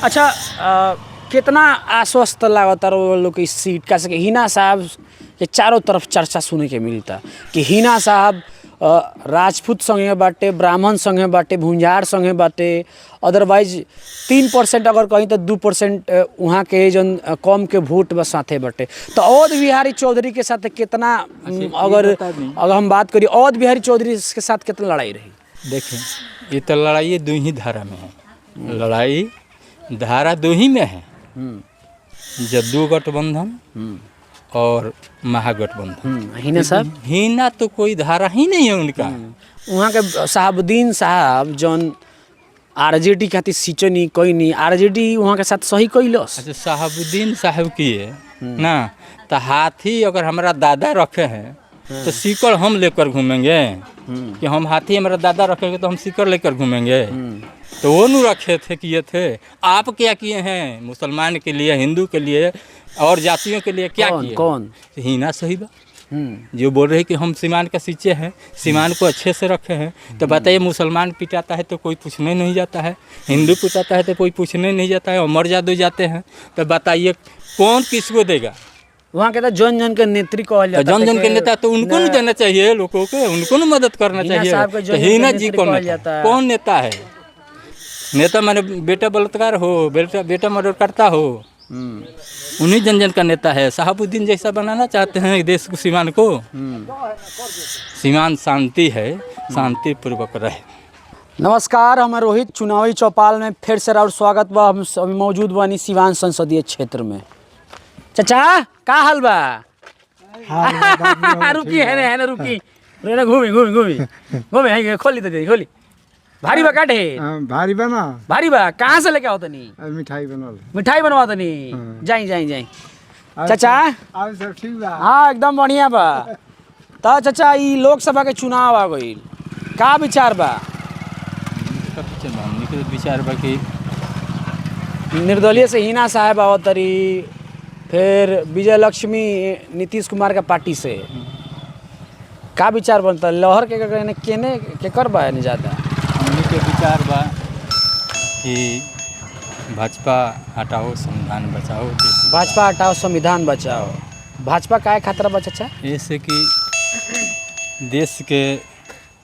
अच्छा कितना आश्वस्त लागता लोग की सीट का सके हिना साहब के चारों तरफ चर्चा सुने के मिलता कि हिना साहब राजपूत संगे बाटे, ब्राह्मण संगे बाटे, भुंजार संगे बाटे, अदरवाइज 3% अगर कहीं तो 2% वहाँ के जन कम के वोट बस साथे बाटे। तो अवध बिहारी चौधरी के साथ कितना अगर हम बात करिए अवध बिहारी चौधरी के साथ कितना लड़ाई रही? देखें ये तो लड़ाई दो ही धारा में है, लड़ाई धारा दो ही में है, जदयू गठबंधन और महागठबंधन। हिना साहब हिना तो कोई धारा ही नहीं है उनका। वहाँ के शहाबुद्दीन साहब जौन आरजेडी खातिर सींचनी कोई नहीं, आरजेडी वहाँ के साथ सही कैलस। अच्छा शहाबुद्दीन साहब की है ना, तो हाथी अगर हमारा दादा रखे हैं तो सीकर हम लेकर घूमेंगे कि हम हाथी हमारा दादा रखेंगे तो हम सीकर लेकर घूमेंगे? तो वो नहीं रखे थे, किए थे। आप क्या किए हैं मुसलमान के लिए, हिंदू के लिए और जातियों के लिए? क्या किए? कौन? हिना सही बा जो बोल रहे कि हम सीमान का सींचे हैं, सीमान को अच्छे से रखे हैं। तो बताइए मुसलमान पिटाता है तो कोई पूछने नहीं जाता है, हिंदू पिटाता है तो कोई पूछने नहीं जाता है, और मर जादू जाते हैं। तो बताइए कौन किसको देगा? वहाँ के जन जन के नेत्री कहल जाता है, जन जन के नेता तो उनको नहीं देना चाहिए, लोगों को उनको नहीं मदद करना चाहिए। तो हिना जी कौन नेता है? नेता माने बेटा बलात्कार हो, बेटा मर्डर करता हो, उन्हीं जन जन का नेता है। शहाबुद्दीन जैसा बनाना चाहते हैं देश को, सीमान को। सीमान शांति है, शांति पूर्वक रहे। नमस्कार, हम रोहित चुनावी चौपाल में फिर से और स्वागत बा। हम अभी मौजूद बानी सिवान संसदीय क्षेत्र में। चाचा का हाल बा? रुकी है ना रुकी घूमी है, खोली तो दे खोली। भारी बा काटे? भारी बना, भारी बा। कहाँ से लेके आओ तनी? मिठाई बनवा तनी। जाई चाचा अब सब ठीक बा? हाँ एकदम बढ़िया बा। तो चाचा ई लोकसभा के चुनाव आ गई, का विचार बा? विचार बा कि निर्दलीय से हिना साहब आवतरी, फिर विजय लक्ष्मी नीतीश कुमार का पार्टी से का विचार बनता? लहर के कर बा नहीं ज़्यादा के विचार बा कि भाजपा हटाओ संविधान बचाओ। भाजपा हटाओ संविधान बचाओ। भाजपा काय खतरा बा चाचा? ऐसे कि देश के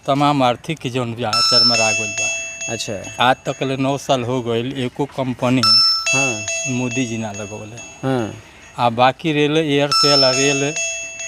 तमाम आर्थिक जो चरमरा गई बा। अच्छा, आज तक 9 साल हो गए, एको कंपनी मोदी जी ना लगौले। आ बाकी रेल, एयरसेल रेल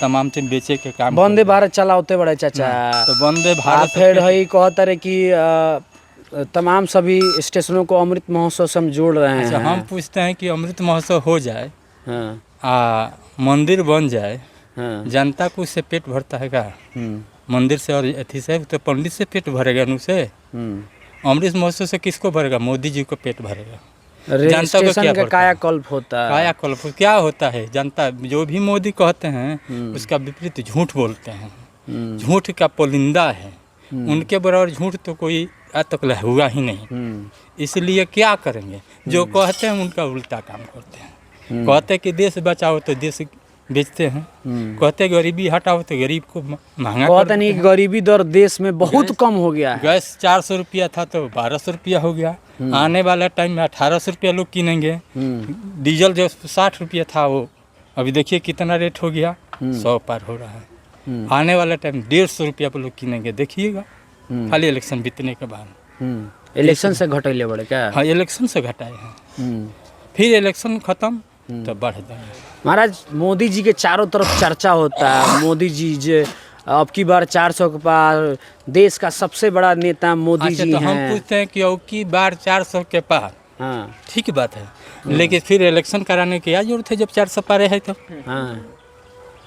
तमाम चीज बेचे के काम। वंदे भारत चलाते बड़े चाचा। तो वंदे भारत फिर है कहता रहे कि तमाम सभी स्टेशनों को अमृत महोत्सव से हम जोड़ रहे हैं। हम पूछते हैं कि अमृत महोत्सव हो जाए, मंदिर बन जाए, जनता को उससे पेट भरता है क्या? मंदिर से और अथी से तो पंडित से पेट भरेगा उनसे। अमृत महोत्सव से किसको भरेगा? मोदी जी को पेट भरेगा। जनता को क्या कायाकल्प होता है? कायाकल्प क्या होता है? जनता जो भी मोदी कहते हैं उसका विपरीत झूठ बोलते हैं, झूठ का पुलिंदा है। उनके बराबर झूठ तो कोई आज तक हुआ ही नहीं। इसलिए क्या करेंगे? जो कहते हैं उनका उल्टा काम करते हैं। कहते कि देश बचाओ तो देश बेचते हैं, कहते गरीबी हटाओ तो गरीब को महंगा कहते नहीं। गरीबी दर देश में बहुत कम हो गया है। गैस 400 रुपया था तो 1200 रुपया हो गया। आने वाला टाइम में 1800 रुपया लोग किनेंगे। डीजल जो 60 रुपया था वो अभी देखिए कितना रेट हो गया, 100 पार हो रहा है। आने वाला टाइम 150 रुपया पर लोग किनेंगे, देखिएगा खाली इलेक्शन बीतने के बाद। इलेक्शन से घटेले बड़े क्या? हाँ इलेक्शन से घटाए हैं, फिर इलेक्शन खत्म तो बढ़ जाए। महाराज मोदी जी के चारों तरफ चर्चा होता है। मोदी जी जो अब की बार 400 के पार, देश का सबसे बड़ा नेता मोदी जी तो हैं। हम पूछते हैं कि अब की बार 400 के पार, ठीक बात है, लेकिन फिर इलेक्शन कराने की क्या जरूरत है जब 400 पारे है तो?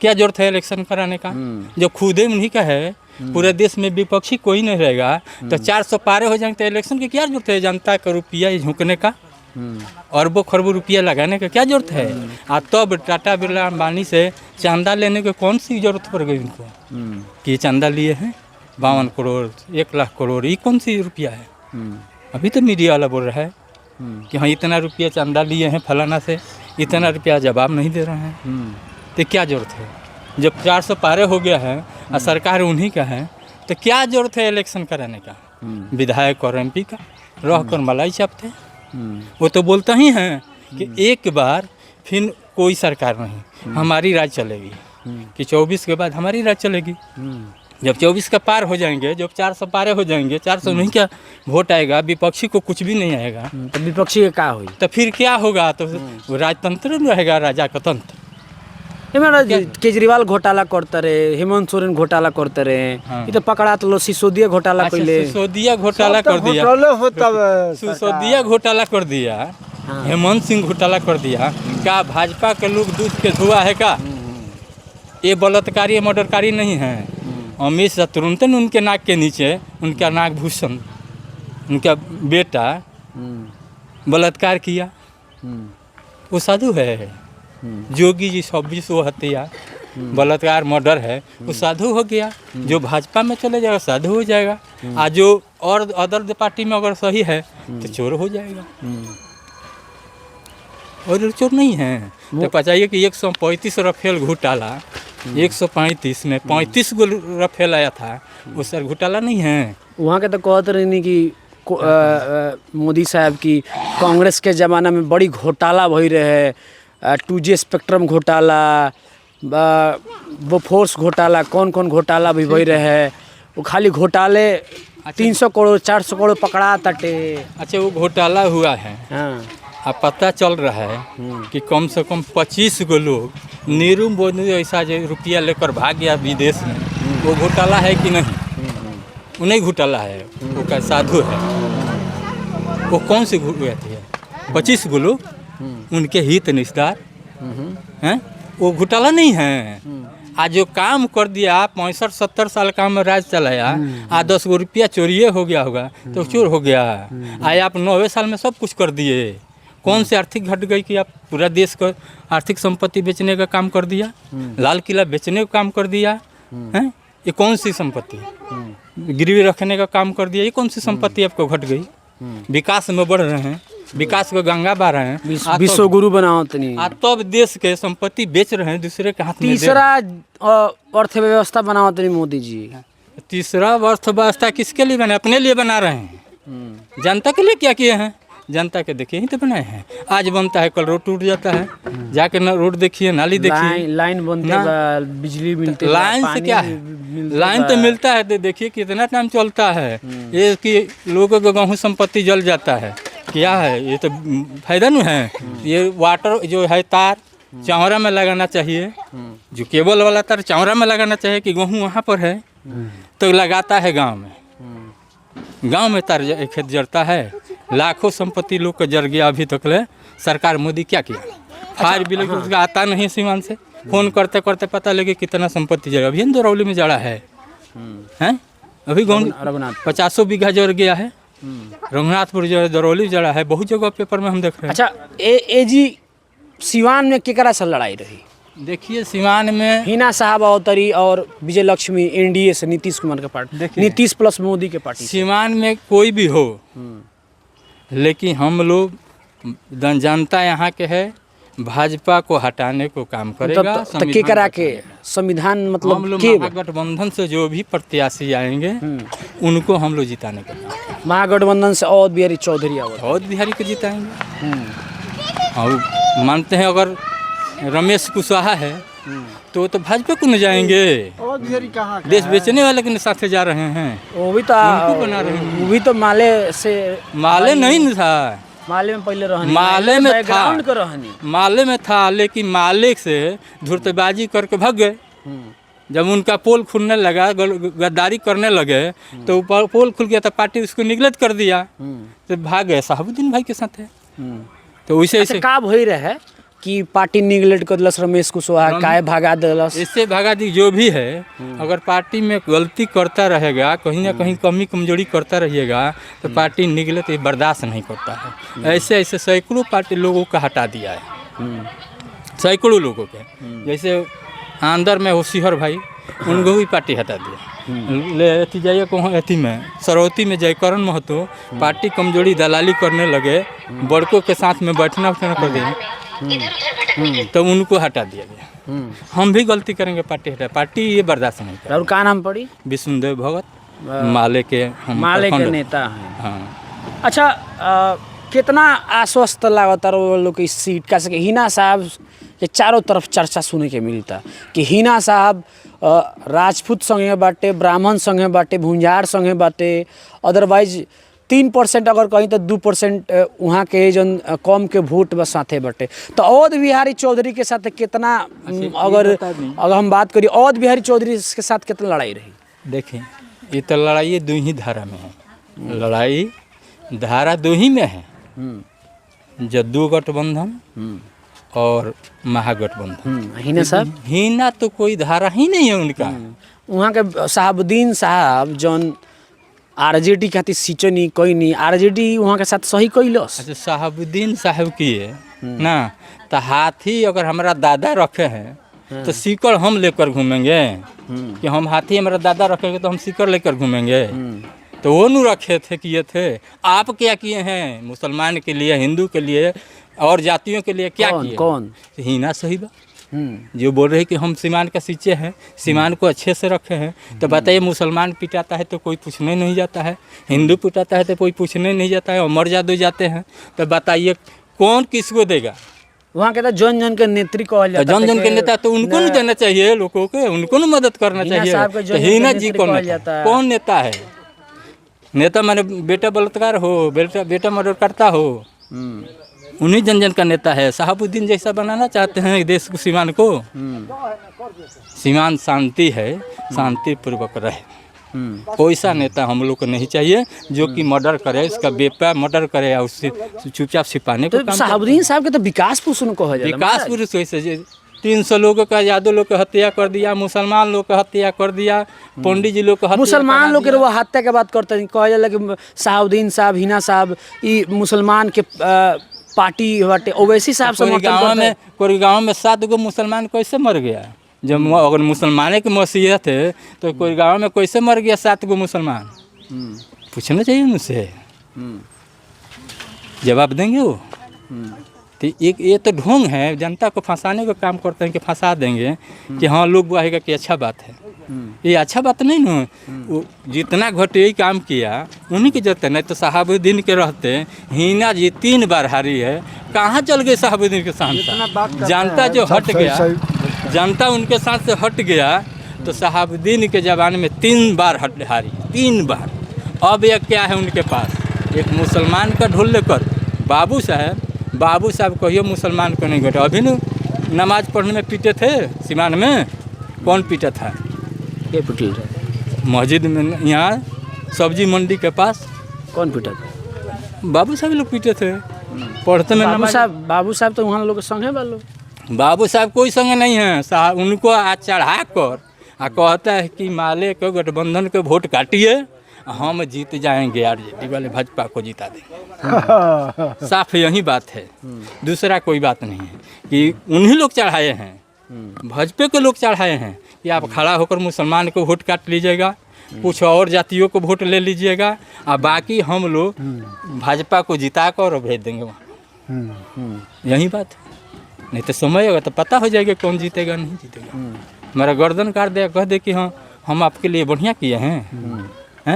क्या जरूरत है इलेक्शन कराने का? जब खुदे उन्हीं का है, पूरे देश में विपक्षी कोई नहीं रहेगा तो 400 पारे हो जाएंगे तो इलेक्शन की क्या जरूरत है? जनता का रुपया झोंकने का, अरबों खरबों रुपया लगाने का क्या जरूरत है? तब टाटा बिरला अंबानी से चंदा लेने की कौन सी जरूरत पड़ गई उनको कि चंदा लिए हैं 52 करोड़ 1 लाख करोड़? ये कौन सी रुपया है? अभी तो मीडिया वाला बोल रहा है कि हाँ इतना रुपया चंदा लिए हैं फलाना से, इतना रुपया जवाब नहीं दे रहे हैं। तो क्या जरूरत है? जब 400 पारे हो गया है और सरकार उन्हीं का है तो क्या जरूरत है इलेक्शन कराने का? विधायक और MP का रह कर मलाई चापते, वो तो बोलता ही है कि एक बार फिर कोई सरकार नहीं, हमारी राज चलेगी, कि 24 के बाद हमारी राज चलेगी। जब 24 का पार हो जाएंगे, जब 400 पारे हो जाएंगे, 400 नहीं क्या वोट आएगा, विपक्षी को कुछ भी नहीं आएगा, तो विपक्षी का क्या हुई? तो फिर क्या होगा? तो राजतंत्र रहेगा, राजा का तंत्र। केजरीवाल घोटाला करते रहे, हेमंत सोरेन घोटाला करते रहे, ये तो पकड़ा तो लो सिसोदिया घोटाला कइले। सिसोदिया घोटाला कर दिया, सिसोदिया घोटाला कर दिया, हेमंत सिंह घोटाला कर दिया। क्या भाजपा के लोग दूध के धुआ है का? ये बलात्कारी मर्डरकारी नहीं है। अमित शाह तुरंत उनके नाक के नीचे उनका नागभूषण, उनका बेटा बलात्कार किया, वो साधु है। जोगी जी 26 हत्या बलात्कार मर्डर है, वो साधु हो गया। जो भाजपा में चले जाएगा साधु हो जाएगा, आज जो और अदर पार्टी में अगर सही है तो चोर हो जाएगा। और चोर नहीं है तो बताइए कि 135 रफेल घोटाला, 135 में 35 गो रफेल आया था, वो सर घोटाला नहीं है। वहाँ के तो कहते रही कि मोदी साहब की कांग्रेस के ज़माना में बड़ी घोटाला भई रहे, 2G स्पेक्ट्रम घोटाला, वो फोर्स घोटाला, कौन कौन घोटाला भी भई रहे। वो खाली घोटाले 300 करोड़ 400 करोड़ पकड़ा तटे। अच्छा, वो घोटाला हुआ है। हाँ, अब पता चल रहा है कि कम से कम 25 गो लोग, नीरू मोदी ऐसा जो रुपया लेकर भाग गया विदेश में, वो घोटाला है कि नहीं? वो नहीं घोटाला है, वो का साधु है। वो कौन सी घोटाला है? 25 गो लोग, उनके हित निस्तार हैं, वो घोटाला नहीं है। आज जो काम कर दिया, 65-70 साल का में राज चलाया, आज 10 गो रुपया चोरिए हो गया होगा तो चोर हो गया। आज आप 90 साल में सब कुछ कर दिए। कौन से आर्थिक घट गई कि आप पूरा देश को आर्थिक संपत्ति बेचने का काम कर दिया, लाल किला बेचने का काम कर दिया हैं? ये कौन सी संपत्ति? गिरवी रखने का काम कर दिया, ये कौन सी संपत्ति आपको घट गई? विकास में बढ़ रहे हैं, विकास को गंगा बहा रहे हैं, विश्व गुरु बनाओ तनी, तब देश के संपत्ति बेच रहे हैं दूसरे के हाथ में। तीसरा अर्थव्यवस्था बनाओ तनी मोदी जी। तीसरा अर्थव्यवस्था किसके लिए बना? अपने लिए बना रहे हैं। जनता के लिए क्या किए हैं? जनता के देखिए ही तो बनाए हैं। आज बनता है, कल रोड टूट जाता है, जाके ना रोड देखिए, नाली देखिए, लाइन बनते बा, बिजली मिलती, लाइन से क्या है? लाइन तो मिलता है तो देखिए कितना टाइम चलता है। ये कि लोगों को गेहूँ संपत्ति जल जाता है, क्या है? ये तो फायदा नहीं है। ये वाटर जो है तार चौरा में लगाना चाहिए, जो केबल वाला तार चौरा में लगाना चाहिए कि गेहूँ वहाँ पर है तो लगाता है गाँव में। गांव में तार खेत जड़ता है, लाखों संपत्ति लोग का जड़ गया। अभी तक ले सरकार मोदी क्या किया? फायर बिल उसका आता नहीं सीमान से, फोन करते करते पता लगे कितना संपत्ति जड़ा। अभी दरौली में जड़ा है, हैं? अभी गाँव 50 बीघा जड़ गया है। रघुनाथपुर जो है दरौली जड़ा है, बहुत जगह पेपर में हम देख रहे हैं। अच्छा, ए जी सिवान में केकरा से लड़ाई रही? देखिए सिवान में हिना साहब अवतरी और विजय लक्ष्मी एनडीए से, नीतीश कुमार के पार्टी, नीतीश प्लस मोदी के पार्टी। सिवान में कोई भी हो, लेकिन हम लोग जनता यहाँ के है, भाजपा को हटाने को काम करेगा। तो के करा के संविधान मतलब हम लोग महागठबंधन से जो भी प्रत्याशी आएंगे उनको हम लोग जिताने का काम। महागठबंधन से अवध बिहारी चौधरी अवध बिहारी को जिताएंगे। और मानते हैं अगर रमेश कुशवाहा है तो भाजपा को न जाएंगे, देश बेचने वाले के साथ जा रहे हैं। वो भी तो बना रहे हैं। वो भी तो माले से, माले नहीं था, माले में पहले रहनी, माले में था, माले में था, लेकिन माले से धुर्तबाजी करके भाग गए। जब उनका पोल खुलने लगा, गद्दारी करने लगे, तो पोल खुल गया तो पार्टी उसको निगलेक्ट कर दिया, तो भाग गए। शहाबुद्दीन भाई के साथ है। तो वैसे ऐसे का भई रहे कि पार्टी निगलेक्ट कर दिलस, रमेश कुशवाहा काहे भगा दिलस? इससे भगा दी जो भी है। अगर पार्टी में गलती करता रहेगा, कहीं ना कहीं कमी कमजोरी करता रहिएगा, तो पार्टी निगलेक्ट बर्दाश्त नहीं करता है। ऐसे ऐसे सैकड़ों पार्टी लोगों का हटा दिया है, सैकड़ों लोगों के। जैसे आंदर में होशिहर भाई, उनको भी पार्टी हटा दिया। ले अथी जाइए कहूँ, अथी में सरौती में जयकरण महतो पार्टी कमजोरी दलाली करने लगे, बड़कों के साथ में बैठना उठना कर दिया, तो उनको हटा दिया गया। हम भी गलती करेंगे, पार्टी हटा, पार्टी ये बर्दाश्त नहीं करेगी। और का नाम पड़ी? विष्णुदेव भगत, माले के नेता हैं। हाँ। अच्छा, कितना आश्वस्त लागता वो लोग की सीट का सके हिना साहब के चारों तरफ चर्चा सुने के मिलता कि हिना साहब राजपूत संगे बाटे, ब्राह्मण संगे बाटे, भुंजार संगे बाटे, अदरवाइज 3% अगर कहीं तो 2% वहाँ के जन कम के वोट बस साथे बाटे। तो अवध बिहारी चौधरी के साथ कितना अगर हम बात करिए अवध बिहारी चौधरी के साथ कितना लड़ाई रही? देखें ये तो लड़ाई दो ही धारा में है, लड़ाई धारा दो ही में है, जद्दू गठबंधन और महागठबंधन। हिना साहब हिना तो कोई धारा ही नहीं है उनका। वहाँ के शहाबुद्दीन साहब जौन आरजेडी खातिर सीचो नहीं कोई नहीं, आरजेडी वहाँ के साथ सही कैलस। अच्छा शहाबुद्दीन साहब की है ना, तो हाथी अगर हमारा दादा रखे हैं तो सीकर हम लेकर घूमेंगे कि हम हाथी हमारा दादा रखेंगे तो हम सीकर लेकर घूमेंगे? तो वो नहीं रखे थे, किए थे। आप क्या किए हैं मुसलमान के लिए, हिंदू के लिए और जातियों के लिए क्या किए? कौन हिना सही बा जो बोल रहे कि हम सीमान का सींचे हैं, सीमान को अच्छे से रखे हैं। तो बताइए मुसलमान पिटाता है तो कोई पूछने नहीं जाता है, हिंदू पिटाता है तो कोई पूछने नहीं जाता है, और मर जादू जाते हैं तो बताइए कौन किसको देगा? वहाँ के जन जन के नेत्री कहल जाता है। जन जन के नेता तो उनको नहीं देना चाहिए, लोगों को उनको नहीं मदद करना चाहिए। तो हिना जी कौन नेता है? नेता माने बेटा बलात्कार हो, बेटा मर्डर करता हो, उन्हीं जन जन का नेता है। शहाबुद्दीन जैसा बनाना चाहते हैं देश को, सीमान को। सीमान शांति है, शांति पूर्वक रहे। कोई नेता हम लोग को नहीं चाहिए जो कि मर्डर करे, इसका बेटा मर्डर करे और उससे चुपचाप छिपाने को काम। शहाबुद्दीन साहब के तो विकास पुरुष उनको है, विकास पुरुष वैसे 300 लोगों का, यादव लोग का हत्या कर दिया, मुसलमान लोग का हत्या कर दिया, पंडित जी लोग का मुसलमान लोग के वो हत्या के बात करते हैं। कहा जाला कि शहाबुद्दीन साहब, हिना साहब ये मुसलमान के पार्टी बाटे। ओवैसी साहब कोई गाँव में 7 गो मुसलमान कैसे मर गया? जब अगर मुसलमाने की मसीहत है तो कोई गाँव में कैसे मर गया 7 गो मुसलमान? पूछना चाहिए उनसे, जवाब देंगे वो। तो एक ये तो ढोंग है, जनता को फंसाने का काम करते हैं कि फंसा देंगे कि हाँ लोग बुआएगा कि अच्छा बात है। ये अच्छा बात नहीं ना। वो जितना घटिया काम किया उन्हीं के जरूरत है, नहीं तो शहाबुद्दीन के रहते हिना जी 3 बार हारी है। कहाँ चल गए शहाबुद्दीन के साथ? जनता जो हट गया, जनता उनके साथ से हट गया तो शहाबुद्दीन के ज़माने में 3 बार हारी, 3 बार। अब यह क्या है उनके पास? एक मुसलमान का ढोल लेकर बाबू साहब कहियो मुसलमान को नहीं घटे। अभी न नमाज पढ़ने में पीटे थे सीमान में, कौन पीटा था? मस्जिद में, यहाँ सब्जी मंडी के पास कौन पीटा था? बाबू साहब लोग पीटे थे पढ़ते में। बाबू साहब तो वहाँ लोग संगे वालों। बाबू साहब कोई संगे नहीं है साहब, उनको आज चढ़ा कर कहता है कि माले को गठबंधन के वोट काटिए, हम जीत जाएंगे, आरजेडी वाले भाजपा को जिता देंगे। साफ यही बात है, दूसरा कोई बात नहीं है कि उन्हीं लोग चढ़ाए हैं, भाजपा के लोग चढ़ाए हैं कि आप खड़ा होकर मुसलमान को वोट काट लीजिएगा, कुछ और जातियों को वोट ले लीजिएगा, और बाकी हम लोग भाजपा को जिता कर भेज देंगे वहाँ। यही बात है। नहीं तो समय होगा तो पता हो जाएगा कौन जीतेगा नहीं जीतेगा। हमारा गर्दन काट दे, कह दे कि हाँ हम आपके लिए बढ़िया किए हैं।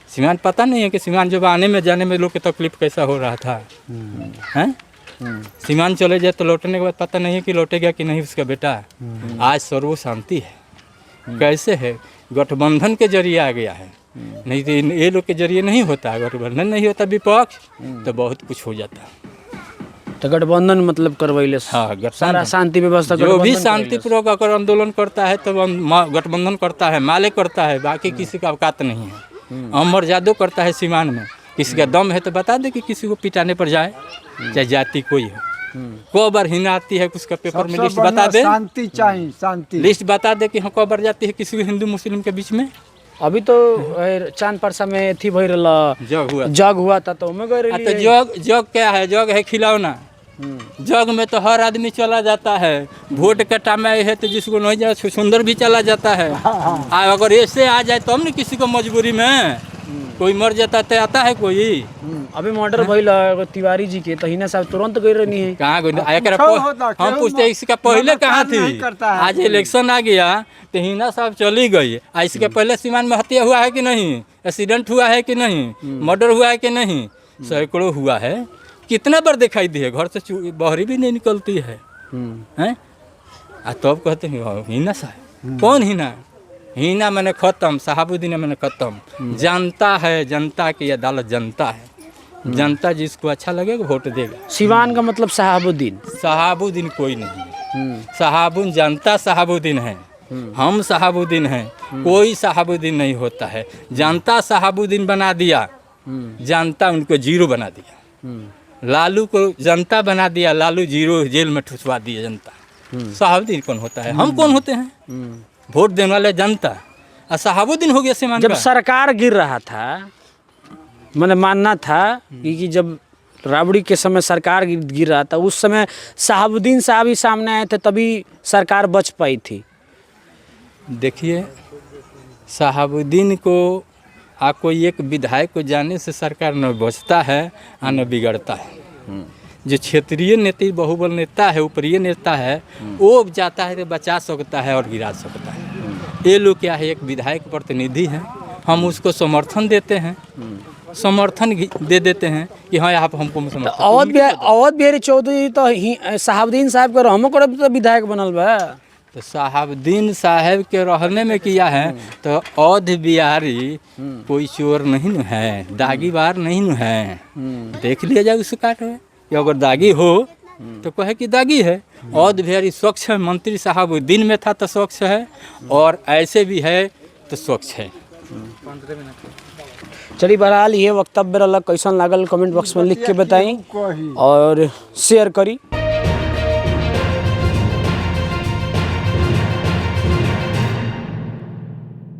सीमान पता नहीं है कि सीमान जब आने में जाने में लोग की तकलीफ कैसा हो रहा था। हैं सीमान चले जाए तो लौटने के बाद पता नहीं है कि लौटेगा कि नहीं उसका बेटा। आज सर्व शांति है। कैसे है? गठबंधन के जरिए आ गया है, नहीं तो ये लोग के जरिए नहीं होता। गठबंधन नहीं होता विपक्ष तो बहुत कुछ हो जाता। तो गठबंधन मतलब करवैले, हाँ, सारा शांति व्यवस्था जो भी शांतिपूर्वक अगर आंदोलन करता है तो गठबंधन करता है, माले करता है, बाकी किसी का औकात नहीं है। अमर जादू करता है सीमान में, किसी का दम है तो बता दे कि किसी को पिटाने पर जाए, चाहे जाति कोई हो। कौ बार हिना आती है उसका पेपर में लिस्ट बता दे, शांति चाहिए, शांति लिस्ट बता दे कि हाँ कौ बार जाती है किसी को हिंदू मुस्लिम के बीच में। अभी तो चांद परसा में थी भर जग हुआ था तो मैं तो जग क्या है? जग है खिलौना। जग में तो हर आदमी चला जाता है। वोट का टाइम है तो जिसको नहीं जाए सुंदर भी चला जाता है। अगर ऐसे आ जाए तो हम नहीं, किसी को मजबूरी में कोई मर जाता तो आता है कोई। अभी मर्डर भइल तिवारी जी के, तो हिना साहब तुरंत गई रहनी है। कहाँ गई? हम पूछते हैं इसका पहले कहाँ थी? आज इलेक्शन आ गया तो हिना साहब चली गई। इसके पहले सीमान में हत्या हुआ है कि नहीं? एक्सीडेंट हुआ है कि नहीं? मर्डर हुआ है कि नहीं? सैकड़ों हुआ है। कितना बार दिखाई दिए, घर से बहरी भी नहीं निकलती है हैं। तब कहते हैं हिना साहब, कौन हिना? हिना मैंने ख़त्म, शहाबुद्दीन मैंने ख़त्म। जनता है, जनता की अदालत जनता है, जनता जिसको अच्छा लगेगा वोट देगा। सिवान का मतलब शहाबुद्दीन। शहाबुद्दीन कोई नहीं है, शहाबुद्दीन जनता शहाबुद्दीन है, हम शहाबुद्दीन हैं, कोई शहाबुद्दीन नहीं होता है। जनता शहाबुद्दीन बना दिया, जनता उनको जीरो बना दिया। लालू को जनता बना दिया, लालू जीरो जेल में ठुसवा दिया जनता। शहाबुद्दीन कौन होता है? हम कौन होते हैं? वोट देने वाले जनता। और शहाबुद्दीन हो गया सिवान जब का। सरकार गिर रहा था, मैंने मानना था कि जब राबड़ी के समय सरकार गिर रहा था, उस समय शहाबुद्दीन साहब ही सामने आए थे, तभी सरकार बच पाई थी। देखिए, शहाबुद्दीन को कोई एक विधायक को जाने से सरकार न बचता है और न बिगड़ता है। जो क्षेत्रीय नेता बहुबल नेता है, ऊपरीय नेता है, वो जाता है तो बचा सकता है और गिरा सकता है। ये लोग क्या है, एक विधायक प्रतिनिधि है, हम उसको समर्थन देते हैं, समर्थन दे देते हैं कि हाँ आप हमको समर्थन। अवध बिहारी चौधरी तो शहाबुद्दीन साहब के रहमो करे तो विधायक बनल बा। तो शहाबुद्दीन साहब के रहने में किया है, तो अवध बिहारी कोई चोर नहीं न है, दागीबार नहीं न है। देख लिया जाए उस काट में कि अगर दागी हो तो कहे कि दागी है। अवध बिहारी स्वच्छ है, मंत्री शहाबुद्दीन में था तो स्वच्छ है, और ऐसे भी है तो स्वच्छ है। चलिए, बहरहाल ये वक्तव्य रहा, कैसन लागल कमेंट बॉक्स में लिख के बताई और शेयर करी।